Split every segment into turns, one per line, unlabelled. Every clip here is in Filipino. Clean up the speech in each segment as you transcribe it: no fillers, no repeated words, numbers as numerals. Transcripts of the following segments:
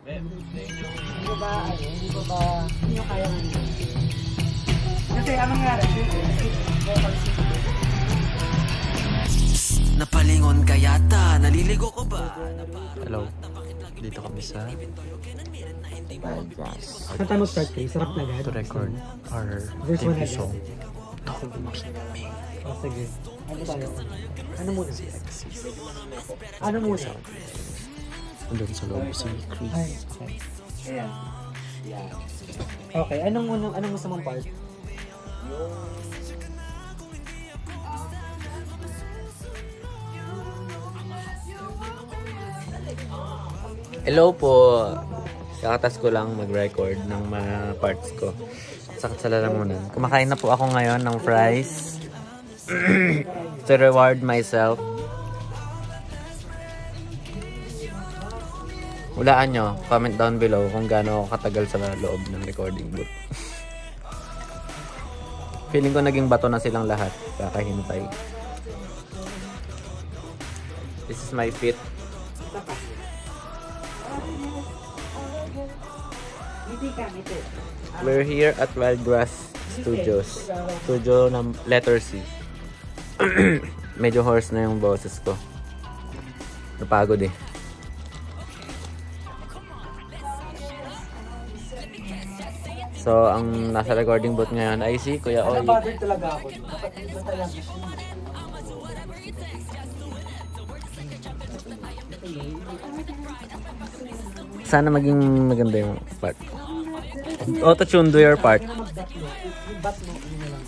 Hindi ba, hindi nyo kaya nga. Kasi anong nangyari?
Napalingon ka yata, naliligo ko ba?
Hello, dito kami sa
Saan tayo mag-start kayo? Sarap na agad.
to record our
Verse 1
debut
agad.
song.
Oh, sige. Ano tayo? Ano muna? Ano muna?
Andun sa loob si Chris.
Ay, okay. Ayan. Okay, anong gusto mong part?
Hello po! Kakatas ko lang mag-record ng mga parts ko. Sakit sa lalamunan. Kumakain na po ako ngayon ng fries. To reward myself. Hulaan nyo, comment down below kung gaano ako katagal sa loob ng recording booth. Feeling ko naging bato na silang lahat. Kakahintay. This is my fit. We're here at Wildgrass Studios. Studio ng letter C. Medyo hoarse na yung boses ko. Napagod eh. So, ang nasa recording booth ngayon ay si Kuya Oli.
Napagod talaga ako.
Sana maging maganda yung part. Auto-tune, do your part.
Yung bat mo, ano na lang.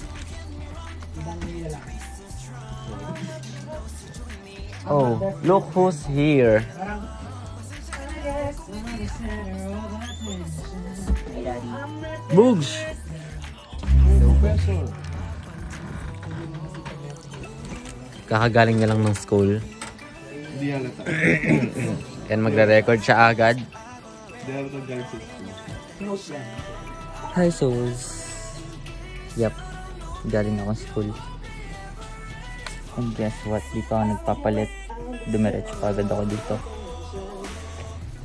Ibang nila lang.
Oh, look who's here.
Parang,
Boogs! Kakagaling niya lang ng school.
Hindi halata.
Yan, magre-record siya agad.
Hindi halata galing sa school.
close yan.
Hi, souls. Yup, galing akong school. And guess what? Di pa ako nagpapalit. Dumiretso pa agad ako dito.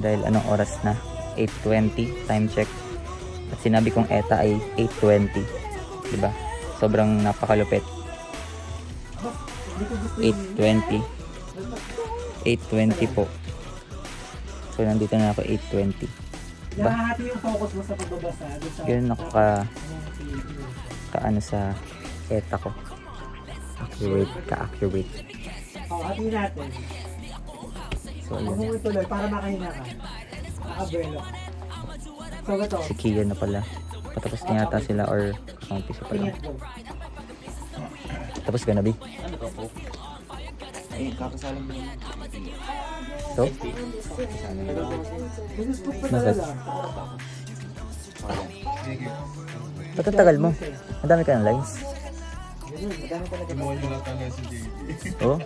Dahil anong oras na? 8:20, time check. At sinabi kong ETA ay 8:20. Diba? Sobrang napakalupit. 8:20. 8:20 po. So, nandito na ako 8:20. Diba?
Nahahati yung focus mo sa pagbabasa.
Yun ako kaano sa ETA ko. Accurate.
Oh, hati natin.
So, yun.
Umuwi tuloy para makahina ka. Nakabrelo. So, ito.
Si Kia na pala. Patapos na yata sila or umpisa pa lang.
Tingit ko.
Tapos ka na, B?
Ay, kakasalang mo yun.
So?
Gusto pa
Bakit?
talaga.
Sige.
Ba't ang tagal mo? Ang dami ka ng lines.
Ganun, madami talaga.
Gumawa nyo lang tayo sa JD.
Oh?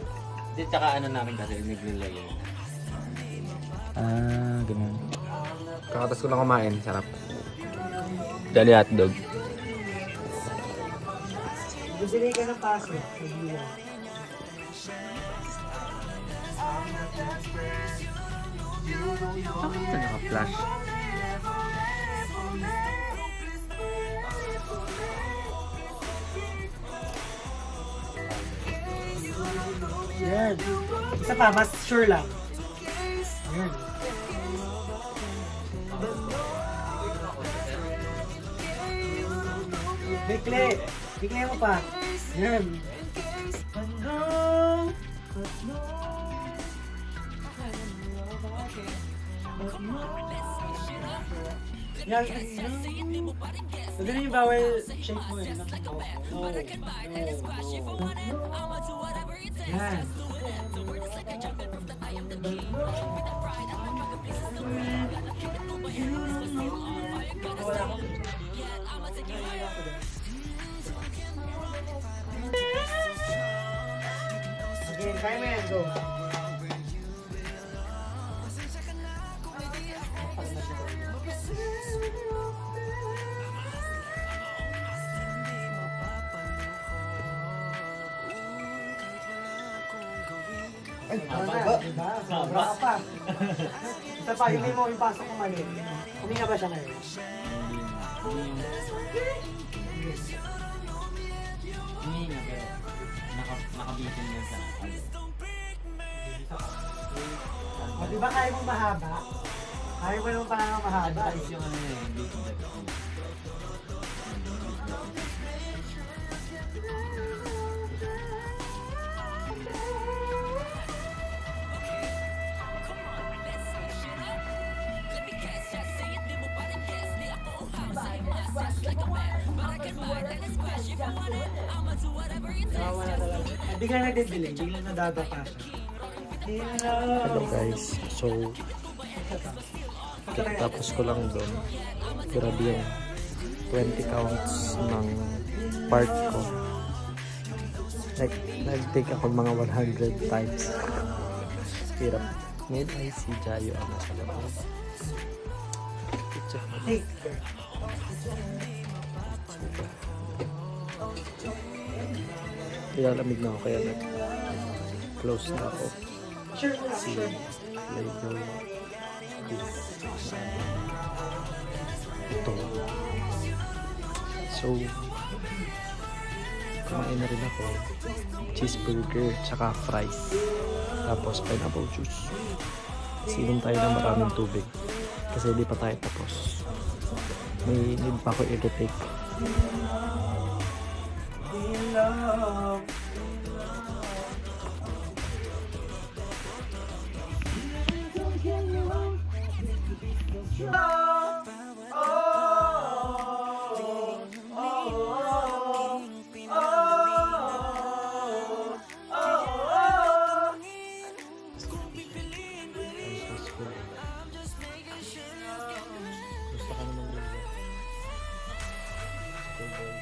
Di, tsaka ano namin kasi, nag-relay.
Ah, ganun.
Kakatas ko lang kumain, sarap. Dali hotdog.
Bibili ka ng paso.
Bakit na naka-flash?
Yan. Isa pa, mas sure lang. Yan. Bikli. Bikli mo pa. Yan. Yan. So, ganun yung bawal shape mo eh. No. Yan. Okay, kaya mo yan. Go. Ay, tama na. Diba? Sobra ka pa. Isa pa, yung mo yung pasok ko mali. Huminga ba siya ngayon?
Hindi nga, pero nakabitin niya sa
O, di ba kaya mong mahaba? Kaya mo naman pala ng mahaba.
yung ano yun,
Wala talaga. Hindi ka nagdidiling, biglang nadadapa siya.
Hello guys, so tapos ko lang doon. Grabe yung 20 counts ng part ko. Like, nag-take ako mga 100 times. Hirap. Ngayon ay si Jayo ang nasa labas.
Hey,
Kaya lamig na ako, kaya nag-close na ako.
sure mo lang,
Si
sure.
Lego ito. So, kumain na rin ako. Cheeseburger, tsaka fries. Tapos pineapple juice. Sinom tayo ng maraming tubig. Kasi di pa tayo tapos. May need pa ako i-retake. Gusto ka naman din. Schoolboy.